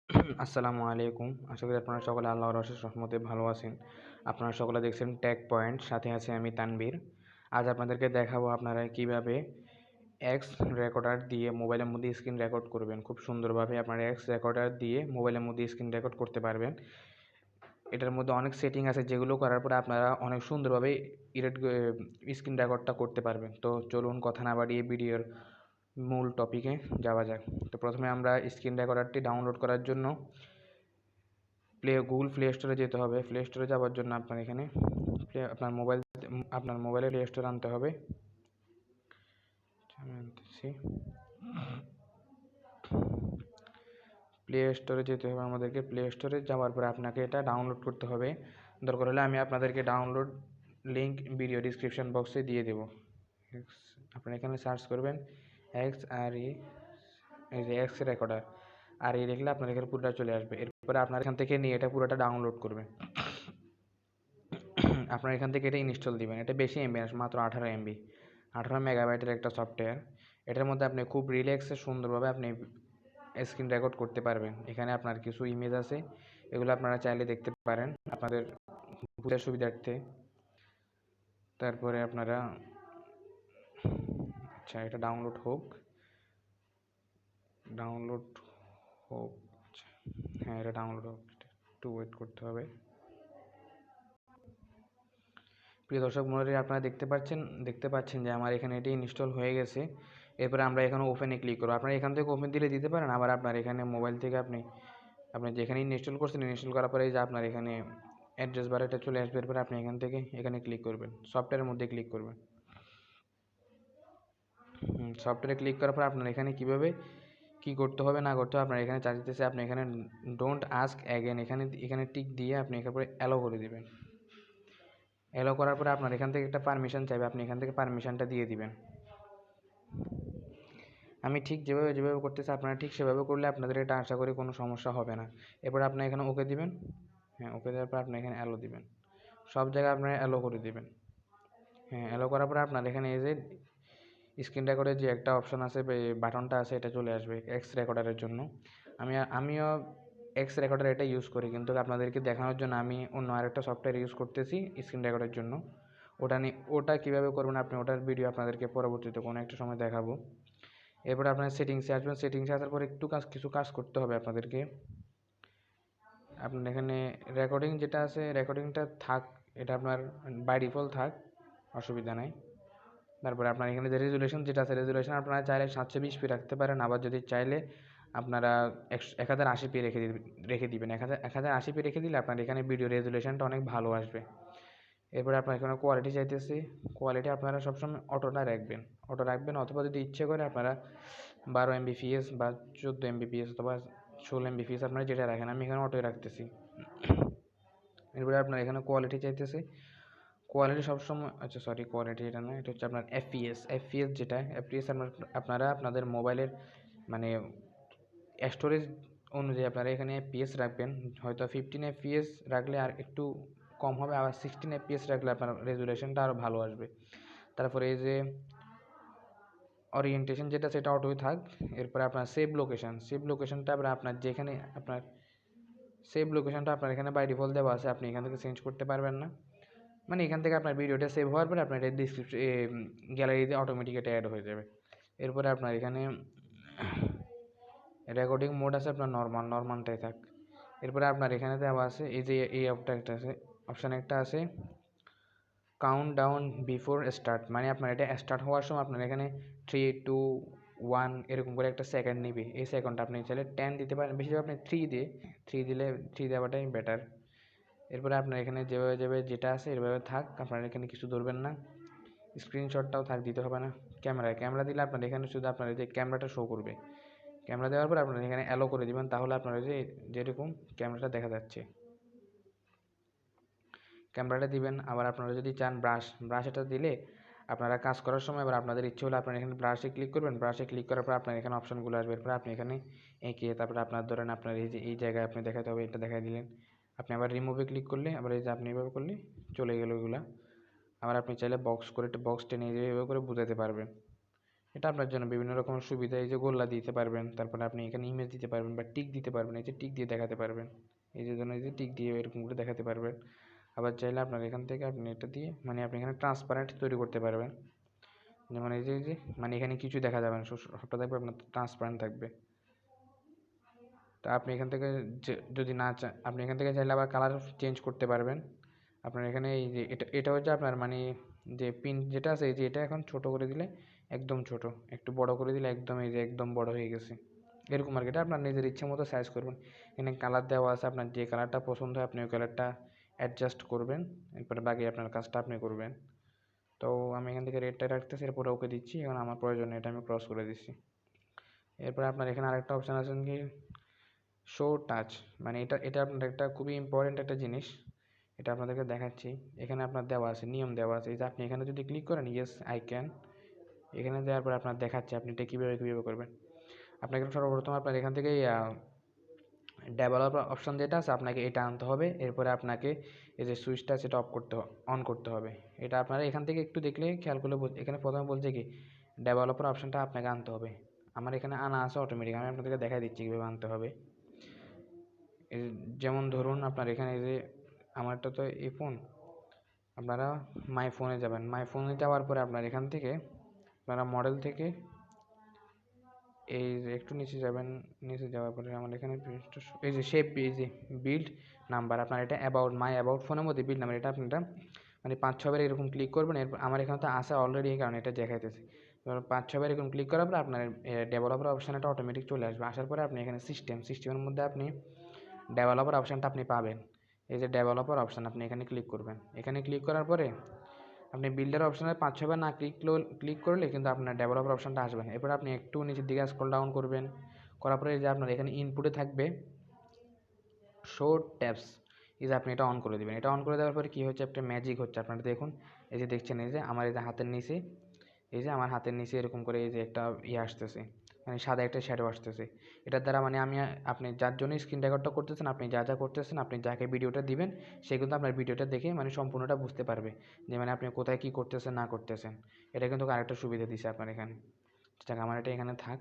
আসসালামু আলাইকুম। আশা করি আপনারা সকলে আল্লাহর অশেষ রহমতে ভালো আছেন। আপনারা সকলে দেখছেন টেক পয়েন্ট, সাথে আছি আমি তানভীর। আজ আপনাদেরকে দেখাবো আপনারা কিভাবে এক্স রেকর্ডার দিয়ে মোবাইলের মধ্যে স্ক্রিন রেকর্ড করবেন। খুব সুন্দরভাবে আপনারা এক্স রেকর্ডার দিয়ে মোবাইলের মধ্যে স্ক্রিন রেকর্ড করতে পারবেন। এটার মধ্যে অনেক সেটিং আছে যেগুলো করার পরে আপনারা অনেক সুন্দরভাবে স্ক্রিন রেকর্ডটা করতে পারবেন। তো চলুন কথা না বাড়িয়ে ভিডিওর মূল টপিকে যাওয়া যাক। তো প্রথমে আমরা স্ক্রিন রেকর্ডারটি ডাউনলোড করার জন্য গুগল প্লে স্টোরে যেতে হবে। প্লে স্টোরে যাওয়ার জন্য আপনার এখানে আপনার মোবাইলে প্লে স্টোর আনতে হবে। প্লে স্টোরে যেতে হবে আমাদেরকে। প্লে স্টোরে যাওয়ার পরে আপনাকে এটা ডাউনলোড করতে হবে। দরকার হলে আমি আপনাদেরকে ডাউনলোড লিঙ্ক ভিডিও ডিসক্রিপশন বক্সে দিয়ে দেবো। আপনারা এখানে সার্চ করবেন এক্স আর ই, এই যে এক্স রেকর্ডার, আর এই লিখলে আপনার এখানে পুরোটা চলে আসবে। এরপরে আপনার এখান থেকে নিয়ে এটা পুরোটা ডাউনলোড করবেন। আপনার এখান থেকে এটা ইনস্টল দিবেন। এটা বেশি এমবি না, মাত্র 18 MB, 18 মেগাবাইটের একটা সফটওয়্যার। এটার মধ্যে আপনি খুব রিল্যাক্সে সুন্দরভাবে আপনি স্ক্রিন রেকর্ড করতে পারবেন। এখানে আপনার কিছু ইমেজ আছে, এগুলো আপনারা চাইলে দেখতে পারেন আপনাদের বুঝার সুবিধার্থে। তারপরে আপনারা আচ্ছা, এটা ডাউনলোড হোক। আচ্ছা, হ্যাঁ, এটা ডাউনলোড হোক, একটু ওয়েট করতে হবে। প্রিয় দর্শক মণ্ডলী, আপনারা দেখতে পাচ্ছেন যে আমার এখানে এটি ইনস্টল হয়ে গেছে। এরপরে আমরা এখানে ওপেনে ক্লিক করব। আপনারা এখান থেকে ওপেন দিলে দিতে পারেন, আবার আপনার এখানে মোবাইল থেকে আপনি যেখানে ইনস্টল করছেন, ইনস্টল করার পরে যে আপনার এখানে অ্যাড্রেস বার এটা চলে আসবে। এরপরে আপনি এখান থেকে এখানে ক্লিক করবেন, সফটওয়্যারের মধ্যে ক্লিক করবেন। সফটওয়্যারে ক্লিক করার পর আপনার এখানে কীভাবে কী করতে হবে না করতে হবে আপনার এখানে চাইতেছে। আপনি এখানে ডোন্ট আস্ক অ্যাগেন এখানে টিক দিয়ে আপনি এরপরে অ্যালো করে দেবেন। অ্যালো করার পরে আপনার এখান থেকে একটা পারমিশন চাইবে, আপনি এখান থেকে পারমিশনটা দিয়ে দিবেন। আমি ঠিক যেভাবে করতেছি আপনারা ঠিক সেভাবে করলে আপনাদের এটা আশা করি কোনো সমস্যা হবে না। এরপর আপনি এখানে ওকে দিবেন। হ্যাঁ, ওকে দেওয়ার পর আপনি এখানে অ্যালো দিবেন। সব জায়গায় আপনারা অ্যালো করে দিবেন। হ্যাঁ, অ্যালো করার পরে আপনার এখানে এই যে স্ক্রিন রেকর্ডের যে একটা অপশন আছে, বাটনটা আছে, এটা চলে আসবে এক্স রেকর্ডারের জন্য। আমিও এক্স রেকর্ডার এটা ইউজ করি, কিন্তু আপনাদেরকে দেখানোর জন্য আমি অন্য আরেকটা সফটওয়্যার ইউজ করতেছি স্ক্রিন রেকর্ডের জন্য। ওটা কীভাবে করবেন আপনি, ওটার ভিডিও আপনাদেরকে পরবর্তীতে কোনো একটা সময় দেখাবো। এরপরে আপনার সেটিংসে আসবেন। সেটিংসে আসার পর কিছু কাজ করতে হবে আপনাদেরকে। আপনার এখানে রেকর্ডিং যেটা আছে, রেকর্ডিংটা থাক, এটা আপনার বাই ডিফল্ট থাক, অসুবিধা নাই। তারপরে আপনার এখানে যে রেজুলেশন যেটা আছে, রেজুলেশন আপনারা চাইলে 720p রাখতে পারেন, আবার যদি চাইলে আপনারা 1080p রেখে দিবেন। 1080p রেখে দিলে আপনার এখানে ভিডিও রেজুলেশনটা অনেক ভালো আসবে। এরপরে আপনার এখানে কোয়ালিটি চাইতেছি। কোয়ালিটি আপনারা সবসময় অটোটা রাখবেন, অথবা যদি ইচ্ছে করে আপনারা 12 Mbps বা 14 Mbps অথবা 16 Mbps আপনারা যেটা রাখেন। আমি এখানে অটোই রাখতেছি। এরপরে আপনার এখানে কোয়ালিটি চাইতেছে। কোয়ালিটি সবসময়, আচ্ছা সরি, কোয়ালিটি এটা না, এটা হচ্ছে আপনার এফপিএস যেটা এফপিএস আপনারা আপনাদের মোবাইলের মানে স্টোরেজ অনুযায়ী আপনারা এখানে এফপিএস রাখবেন। হয়তো 15 FPS রাখলে আর একটু কম হবে, আবার 16 FPS রাখলে আপনার রেজুলেশনটা আরও ভালো আসবে। তারপরে এই যে ওরিয়েন্টেশন যেটা, সেটা অটোই থাক। এরপরে আপনার সেভ লোকেশনটা আপনার যেখানে আপনার সেভ লোকেশনটা আপনার এখানে বাই ডিফল্ট দেওয়া আছে, আপনি এখান থেকে চেঞ্জ করতে পারবেন না। মানে এখান থেকে আপনার ভিডিওটা সেভ হওয়ার পরে আপনার এটা গ্যালারিতে অটোমেটিক এটা অ্যাড হয়ে যাবে। এরপরে আপনার এখানে রেকর্ডিং মোড আছে আপনার নর্মালটাই থাক। এরপরে আপনার এখানে দেওয়া আছে এই যে এই অপশান একটা আছে কাউন্ট ডাউন বিফোর স্টার্ট, মানে আপনার এটা স্টার্ট হওয়ার সময় আপনার এখানে 3, 2, 1 এরকম করে একটা সেকেন্ড নেবে। এই সেকেন্ডটা আপনি চাইলে 10 দিতে পারেন, বেশিরভাগ আপনি 3 দিলে 3 দেওয়াটাই বেটার। এরপরে আপনার এখানে যেভাবে যেটা আছে এভাবে থাক, আপনার এখানে কিছু ধরবেন না। স্ক্রিনশটটাও থাক, দিতে হবে না। ক্যামেরা দিলে আপনার এখানে শুধু আপনার এই যে ক্যামেরাটা শো করবে। ক্যামেরা দেওয়ার পর আপনার এখানে অ্যালো করে দিবেন, তাহলে আপনার যেরকম ক্যামেরাটা দেখা যাচ্ছে ক্যামেরাটা দিবেন। আবার আপনারা যদি চান ব্রাশ এটা দিলে আপনারা কাজ করার সময় এবার আপনাদের ইচ্ছে হলে আপনারা এখানে ব্রাশে ক্লিক করবেন। ব্রাশে ক্লিক করার পর আপনার এখানে অপশনগুলো আসবে। এরপর আপনি এখানে এঁকে, তারপরে আপনার ধরেন আপনার এই যে এই জায়গায় আপনি দেখাতে হবে, এটা দেখাই দিলেন। আপনি আবার রিমুভে ক্লিক করলে আবার এই যে আপনি এভাবে করলে চলে গেল ওইগুলা। আবার আপনি চাইলে বক্স টেনে এভাবে করে বোঝাতে পারবেন। এটা আপনার জন্য বিভিন্ন রকম সুবিধা, এই যে গোল্লা দিতে পারবেন, তারপরে আপনি এখানে ইমেজ দিতে পারবেন বা টিক দিতে পারবেন, এই যে টিক দিয়ে দেখাতে পারবেন, এই যে জন্য এই যে টিক দিয়ে এরকম করে দেখাতে পারবেন। আবার চাইলে আপনার এখান থেকে আপনি এটা দিয়ে মানে আপনি এখানে ট্রান্সপারেন্ট তৈরি করতে পারবেন, যেমন এই যে মানে এখানে কিছু দেখা যাবে না, সবটা থাকবে আপনার ট্রান্সপারেন্ট থাকবে। তো আপনি এখান থেকে যদি না চান, আপনি এখান থেকে চাইলে আবার কালার চেঞ্জ করতে পারবেন। আপনার এখানে এই যে এটা হচ্ছে আপনার মানে যে পিন যেটা আছে, এই যে এটা এখন ছোট করে দিলে একদম ছোট, একটু বড় করে দিলে একদম এই যে একদম বড় হয়ে গেছে, এরকম আর কি। এটা আপনার নিজের ইচ্ছে মতো সাইজ করবেন। এখানে কালার দেওয়া আছে, আপনার যে কালারটা পছন্দ হয় আপনি ওই কালারটা অ্যাডজাস্ট করবেন, এরপরে বাকি আপনার কাজটা আপনি করবেন। তো আমি এখান থেকে রেডটা রাখতেছি, এরপরে ওকে দিচ্ছি। এখন আমার প্রয়োজন এটা আমি ক্রস করে দিচ্ছি। এরপরে আপনার এখানে আরেকটা অপশান আছে কি শো টাচ, মানে এটা এটা আপনার একটা খুবই ইম্পর্টেন্ট একটা জিনিস, এটা আপনাদেরকে দেখাচ্ছি। এখানে আপনার দেওয়া আছে, নিয়ম দেওয়া আছে, এই যে আপনি এখানে যদি ক্লিক করেন ইয়েস আই ক্যান, এখানে দেওয়ার পরে আপনার দেখাচ্ছে আপনি এটা কীভাবে করবেন। আপনাকে সর্বপ্রথম আপনার এখান থেকে ডেভেলপার অপশন যেটা আছে আপনাকে এটা আনতে হবে। এরপরে আপনাকে এই যে সুইচটা সেটা অন করতে হবে। এটা আপনারা এখান থেকে একটু দেখলে খেয়াল করলে এখানে প্রথমে বলছে কি ডেভেলপার অপশনটা আপনাকে আনতে হবে। আমার এখানে আনা আছে অটোমেটিক, আমি আপনাদেরকে দেখাই দিচ্ছি কীভাবে আনতে হবে। যেমন ধরুন আপনার এখানে এই যে আমারটা তো এই ফোন, আপনারা মাই ফোনে যাবেন, মাই ফোনে যাওয়ার পরে আপনার এখান থেকে আপনারা মডেল থেকে এই যে একটু নিচে যাবেন, নিচে যাওয়ার পরে আমার এখানে এই যে শেপ, এই যে বিল্ড নাম্বার, আপনার এটা মাই অ্যাবাউট ফোনের মধ্যে বিল্ড নাম্বার, এটা আপনারা মানে 5-6বার এরকম ক্লিক করবেন। এরপর আমার এখানে তো আসে অলরেডি, এই কারণে এটা দেখাইতেছে। এবার 5-6বার এরকম ক্লিক করার পরে আপনার ডেভেলপার অপশান এটা অটোমেটিক চলে আসবে। আসার পরে আপনি এখানে সিস্টেমের মধ্যে আপনি ডেভেলপার অপশানটা আপনি পাবেন। এই যে ডেভেলপার অপশান আপনি এখানে ক্লিক করবেন। এখানে ক্লিক করার পরে আপনি বিল্ডার অপশানে 5-6বার না ক্লিক করলে কিন্তু আপনার ডেভেলপার অপশানটা আসবে না। এরপর আপনি একটু নিচের দিকে স্ক্রল ডাউন করবেন, করার পরে যে আপনার এখানে ইনপুটে থাকবে শো ট্যাবস, এই যে আপনি এটা অন করে দেবেন। এটা অন করে দেওয়ার পরে কী হচ্ছে, একটা ম্যাজিক হচ্ছে। আপনারা দেখুন এই যে দেখছেন, এই যে আমার এই যে হাতের নিচে, এই যে আমার হাতের নিচে এরকম করে এই যে একটা আসতেছে, মানে সাদা একটা শ্যাডো আসতেছে। এটার দ্বারা মানে আপনি যার জন্য স্ক্রিন রেকর্ডটা করতেছেন, আপনি যা করতেছেন, আপনি যাকে ভিডিওটা দিবেন সে কিন্তু আপনার ভিডিওটা দেখে মানে সম্পূর্ণটা বুঝতে পারবে যে মানে আপনি কোথায় কী করতেছেন না করতেছেন। এটা কিন্তু আরেকটা সুবিধা দিছে আপনার এখানে। যাক আমার এটা এখানে থাক।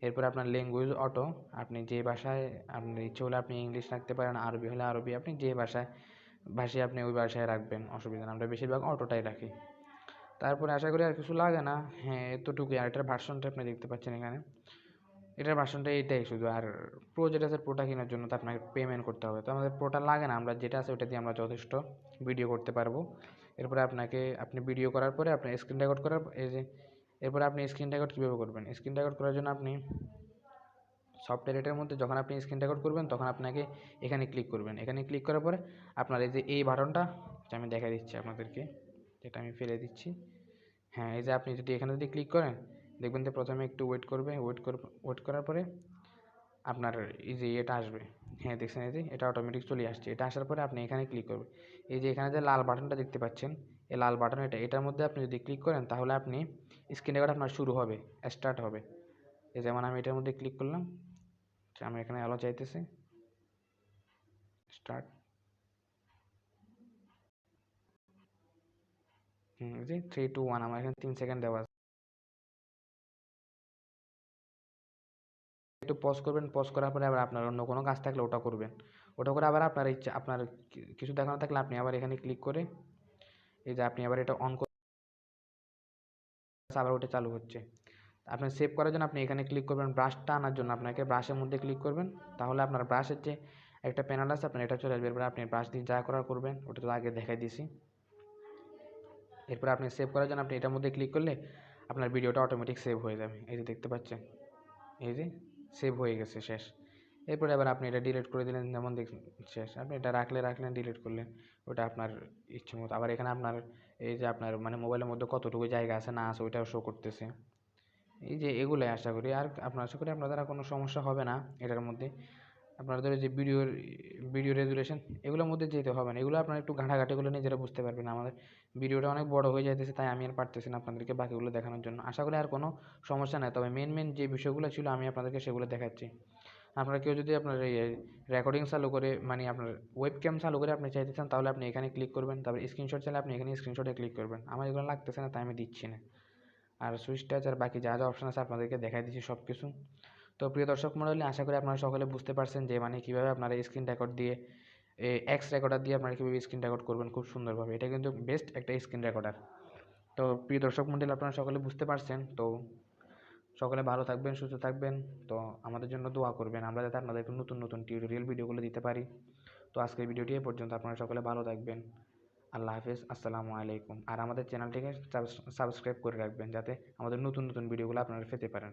এরপর আপনার ল্যাঙ্গুয়েজ অটো, আপনি যে ভাষায় আপনার ইচ্ছে হলে আপনি ইংলিশ রাখতে পারেন, আরবি হলে আরবি, আপনি যে ভাষায় আপনি ওই ভাষায় রাখবেন, অসুবিধা না। আমরা বেশিরভাগ অটোটাই রাখি। তারপরে আশা করি আর কিছু লাগে না, হ্যাঁ এতটুকুই। আর এটার ভার্সনটা আপনি দেখতে পাচ্ছেন এখানে, এটার ভার্সনটা এইটাই শুধু। আর প্রো যেটা আছে, প্রোটা কেনার জন্য তো আপনাকে পেমেন্ট করতে হবে। তো আমাদের প্রোটা লাগে না, আমরা যেটা আছে ওটা দিয়ে আমরা যথেষ্ট ভিডিও করতে পারবো। এরপরে আপনি ভিডিও করার পরে আপনি স্ক্রিন রেকর্ড করার এই যে এরপরে আপনি স্ক্রিন রেকর্ড কীভাবে করবেন, স্ক্রিন রেকর্ড করার জন্য আপনি সফটওয়্যার এটার মধ্যে যখন আপনি স্ক্রিন রেকর্ড করবেন তখন আপনাকে এখানে ক্লিক করবেন। এখানে ক্লিক করার পরে আপনার এই যে এই বাটনটা আমি দেখা দিচ্ছি আপনাদেরকে, যেটা আমি ফেলে দিচ্ছি। হ্যাঁ, এই যে আপনি যদি এখানে ক্লিক করেন দেখবেন যে প্রথমে একটু ওয়েট করবে, ওয়েট করার পরে আপনার এই যে এটা আসবে। হ্যাঁ দেখছেন, এই যে এটা অটোমেটিক চলে আসছে। এটা আসার পরে আপনি এখানে ক্লিক করবেন। এই যে এখানে যে লাল বাটনটা দেখতে পাচ্ছেন, এই লাল বাটন এটার মধ্যে আপনি যদি ক্লিক করেন তাহলে আপনি স্ক্রিন রেকর্ড আপনার শুরু হবে, স্টার্ট হবে। এই যেমন আমি এটার মধ্যে ক্লিক করলাম, আমি এখানে আলো চাইতেছি, স্টার্ট। জি 3, 2, 1, আমার এখানে 3 সেকেন্ড দেওয়া আছে। একটু পজ করবেন, পজ করার পরে আবার আপনার অন্য কোনো কাজ থাকলে ওটা করবেন। ওটা করে আবার আপনার ইচ্ছা, আপনার কিছু দেখানো থাকলে আপনি আবার এখানে ক্লিক করে এই যে আপনি আবার এটা অন করে আবার ওটা চালু হচ্ছে। আপনার সেভ করার জন্য আপনি এখানে ক্লিক করবেন, ব্রাশটা আনার জন্য আপনাকে ব্রাশের মধ্যে ক্লিক করবেন, তাহলে আপনার ব্রাশের যে একটা প্যানেল আছে আপনার এটা চলে আসবে। এরপরে আপনি ব্রাশ দিয়ে যা করার করবেন, ওটা তো আগে দেখাই দিয়েছি। এরপরে আপনি সেভ করার জন্য আপনি এটার মধ্যে ক্লিক করলে আপনার ভিডিওটা অটোমেটিক সেভ হয়ে যাবে। এই যে দেখতে পাচ্ছেন, এই যে সেভ হয়ে গেছে, শেষ। এরপরে আবার আপনি এটা ডিলিট করে দিলেন, যেমন দেখুন শেষ। আপনি এটা রাখলেন, ডিলিট করলেন, ওটা আপনার ইচ্ছে মতো। আবার এখানে আপনার এই যে আপনার মানে মোবাইলের মধ্যে কতটুকু জায়গা আছে না আছে ওইটাও শো করতেছে। এই যে এগুলোই আশা করি, আর আশা করি আপনাদের আর কোনো সমস্যা হবে না এটার মধ্যে। আপনাদের যে ভিডিও রেজুলেশন এগুলোর মধ্যে যেতে হবে না, এগুলো আপনারা একটু ঘাঁটাঘাঁটিগুলো নিজেরা বুঝতে পারবেন। আমাদের ভিডিওটা অনেক বড় হয়ে যাইতেছে, তাই আমি আর পারতেছি না আপনাদেরকে বাকিগুলো দেখানোর জন্য। আশা করি আর কোনো সমস্যা নেই, তবে মেন যে বিষয়গুলো ছিল আমি আপনাদেরকে সেগুলো দেখাচ্ছি। আপনারা কেউ যদি আপনার এই রেকর্ডিং চালু করে মানে আপনার ওয়েবক্যাম চালু করে আপনি চাইতে চান তাহলে আপনি এখানে ক্লিক করবেন। তারপর স্ক্রিনশট চাইলে আপনি এখানে স্ক্রিনশটে ক্লিক করবেন। আমার এগুলো লাগতেছে না তাই আমি দিচ্ছি না। আর সুইচ টাচ আর বাকি যা যা অপশন আছে আপনাদেরকে দেখাই দিচ্ছি সব কিছু। তো প্রিয় দর্শক মণ্ডলী, আশা করি আপনারা সকলে বুঝতে পারছেন যে মানে কীভাবে আপনারা স্ক্রিন রেকর্ড দিয়ে এক্স রেকর্ডার দিয়ে আপনারা কীভাবে স্ক্রিন রেকর্ড করবেন খুব সুন্দরভাবে। এটা কিন্তু বেস্ট একটা স্ক্রিন রেকর্ডার। তো প্রিয় দর্শক মণ্ডলী, আপনারা সকলে বুঝতে পারছেন। তো সকলে ভালো থাকবেন, সুস্থ থাকবেন। তো আমাদের জন্য দোয়া করবেন, আমরা যাতে আপনাদেরকে নতুন নতুন টিউটোরিয়াল ভিডিওগুলো দিতে পারি। তো আজকের ভিডিওটি এ পর্যন্ত। আপনারা সকলে ভালো থাকবেন। আল্লাহ হাফেজ, আসসালামু আলাইকুম। আর আমাদের চ্যানেলটিকে সাবস্ক্রাইব করে রাখবেন যাতে আমাদের নতুন নতুন ভিডিওগুলো আপনারা পেতে পারেন।